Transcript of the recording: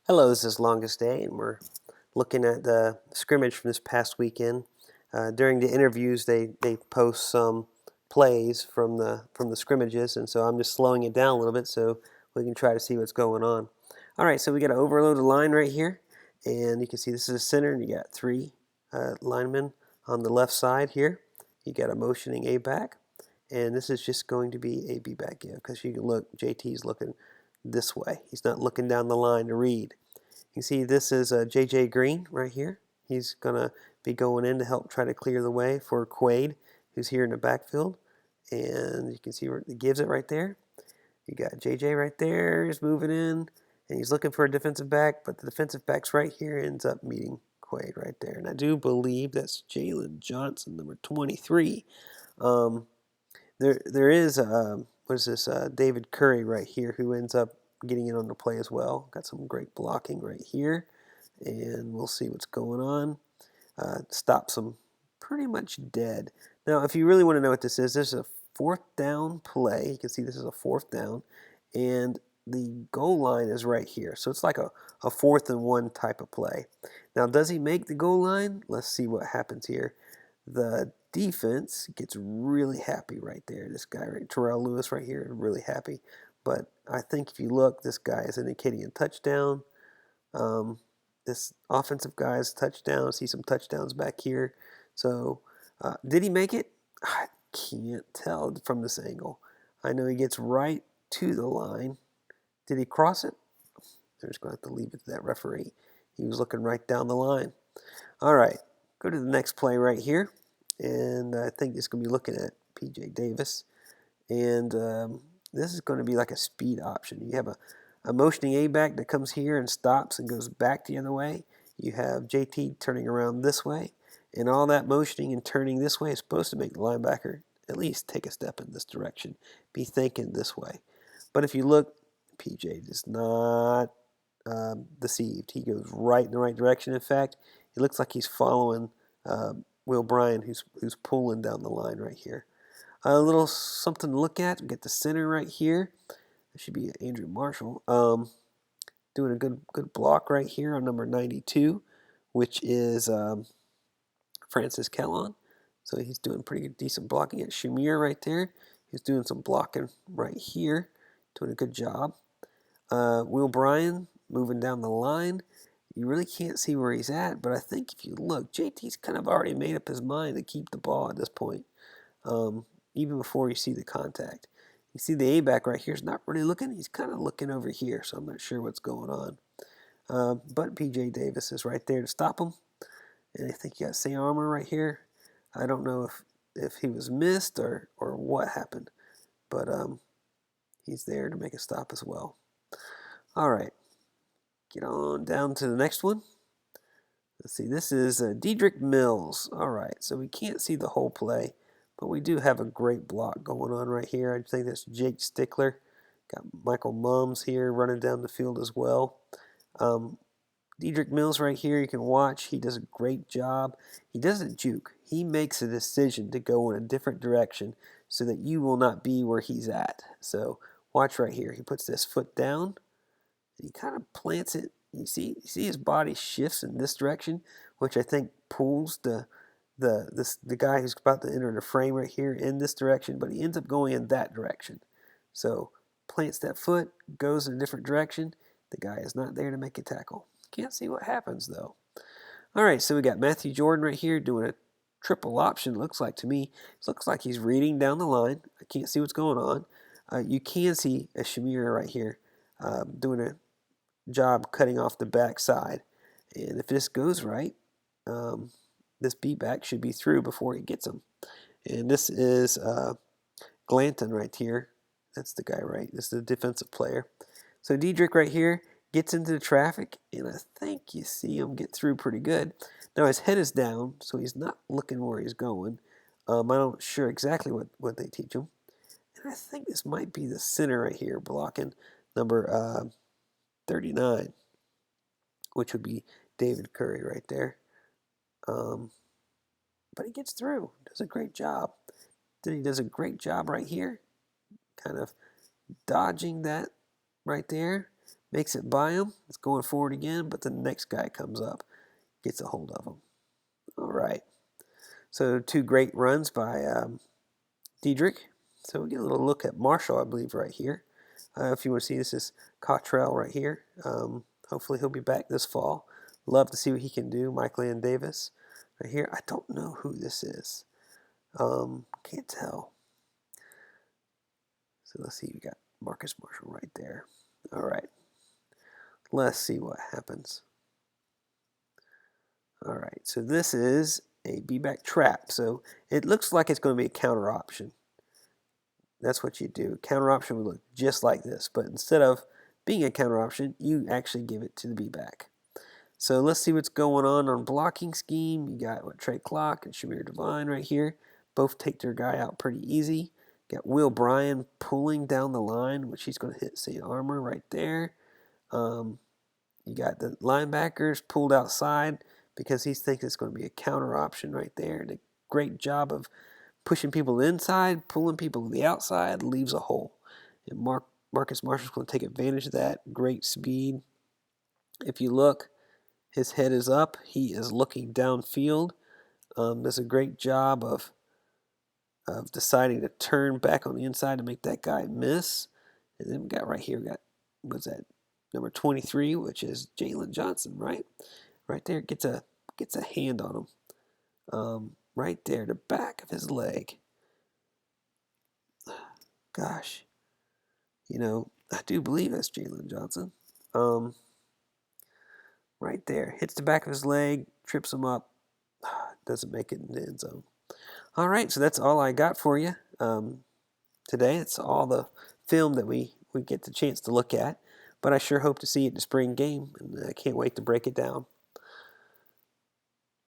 Hello, this is Longest Day, and we're looking at the scrimmage from this past weekend. During the interviews, they post some plays from the scrimmages, and so I'm just slowing it down a little bit so we can try to see what's going on. All right, so we got an overloaded line right here, and you can see this is a center, and you got three linemen on the left side here. You got a motioning A back, and this is just going to be a B back give because you can look. JT's looking this way. He's not looking down the line to read. You see this is J.J. Green right here. He's going to be going in to help try to clear the way for Quaid, who's here in the backfield. And you can see where he gives it right there. You got J.J. right there. He's moving in, and he's looking for a defensive back, but the defensive back's right here, ends up meeting Quaid right there. And I do believe that's Jalen Johnson, number 23. Um, there is what is this David Curry right here who ends up getting in on the play as well. Got some great blocking right here, and we'll see what's going on. Stops him pretty much dead. Now, if you really want to know what this is a fourth down play. You can see this is a fourth down, and the goal line is right here. So it's like a 4th-and-1 type of play. Now, does he make the goal line? Let's see what happens here. The defense gets really happy right there. This guy, right, Terrell Lewis right here, really happy. But I think if you look, this guy is indicating a touchdown. This offensive guy's touchdown. See some touchdowns back here. So did he make it? I can't tell from this angle. I know he gets right to the line. Did he cross it? They're just going to have to leave it to that referee. He was looking right down the line. All right, go to the next play right here. And I think it's going to be looking at P.J. Davis. And this is going to be like a speed option. You have a motioning A back that comes here and stops and goes back the other way. You have JT turning around this way. And all that motioning and turning this way is supposed to make the linebacker at least take a step in this direction, be thinking this way. But if you look, PJ is not deceived. He goes right in the right direction. In fact, it looks like he's following Will Bryan, who's pulling down the line right here. A little something to look at. Get the center right here. That should be Andrew Marshall. Doing a good block right here on number 92, which is Francis Kellon. So he's doing pretty decent blocking. At Shamir right there. He's doing some blocking right here. Doing a good job. Will Bryan moving down the line. You really can't see where he's at, but I think if you look, JT's kind of already made up his mind to keep the ball at this point, even before you see the contact. You see the A-back right here is not really looking. He's kind of looking over here, so I'm not sure what's going on. But P.J. Davis is right there to stop him. And I think you got St. Armor right here. I don't know if he was missed or what happened, but he's there to make a stop as well. All right, get on down to the next one. Let's see, this is Dedri Mills. All right, so we can't see the whole play, but we do have a great block going on right here. I think that's Jake Stickler. Got Michael Mums here running down the field as well. Dedri Mills right here, you can watch. He does a great job. He doesn't juke. He makes a decision to go in a different direction so that you will not be where he's at. So watch right here. He puts this foot down. He kind of plants it. You see his body shifts in this direction, which I think pulls the guy who's about to enter the frame right here in this direction, but he ends up going in that direction. So plants that foot, goes in a different direction. The guy is not there to make a tackle. Can't see what happens though. All right, so we got Matthew Jordan right here doing a triple option. Looks like to me, it looks like he's reading down the line. I can't see what's going on. You can see a Shamir right here doing a job cutting off the backside. And if this goes right, this beatback should be through before he gets him. And this is Glanton right here. That's the guy, right? This is the defensive player. So Dedri right here gets into the traffic, and I think you see him get through pretty good. Now his head is down, so he's not looking where he's going. I'm not sure exactly what they teach him. And I think this might be the center right here blocking number 39, which would be David Curry right there. But he gets through, does a great job. Then he does a great job right here, kind of dodging that right there, makes it by him. It's going forward again, but the next guy comes up, gets a hold of him. All right. So 2 great runs by Dedri. So we get a little look at Marshall, I believe, right here. If you want to see, this is Cottrell right here. Hopefully he'll be back this fall. Love to see what he can do. Michael Ann Davis right here. I don't know who this is. Can't tell. So let's see. We got Marcus Marshall right there. All right. Let's see what happens. All right. So this is a B-back trap. So it looks like it's going to be a counter option. That's what you do. Counter option would look just like this, but instead of being a counter option, you actually give it to the B-back. So let's see what's going on blocking scheme. You got Trey Clark and Shamir Devine right here. Both take their guy out pretty easy. Got Will Bryan pulling down the line, which he's going to hit St. Armor right there. You got the linebackers pulled outside because he thinks it's going to be a counter option right there. And a great job of pushing people inside, pulling people to the outside, leaves a hole. And Marcus Marshall's going to take advantage of that. Great speed. If you look, his head is up. He is looking downfield. Does a great job of deciding to turn back on the inside to make that guy miss. And then we got right here, what's that? Number 23, which is Jalen Johnson, right? Right there, gets a hand on him. Right there, the back of his leg. Gosh, I do believe that's Jalen Johnson. Right there, hits the back of his leg, trips him up, doesn't make it in the end zone. All right, so that's all I got for you today. It's all the film that we get the chance to look at, but I sure hope to see it in the spring game, and I can't wait to break it down.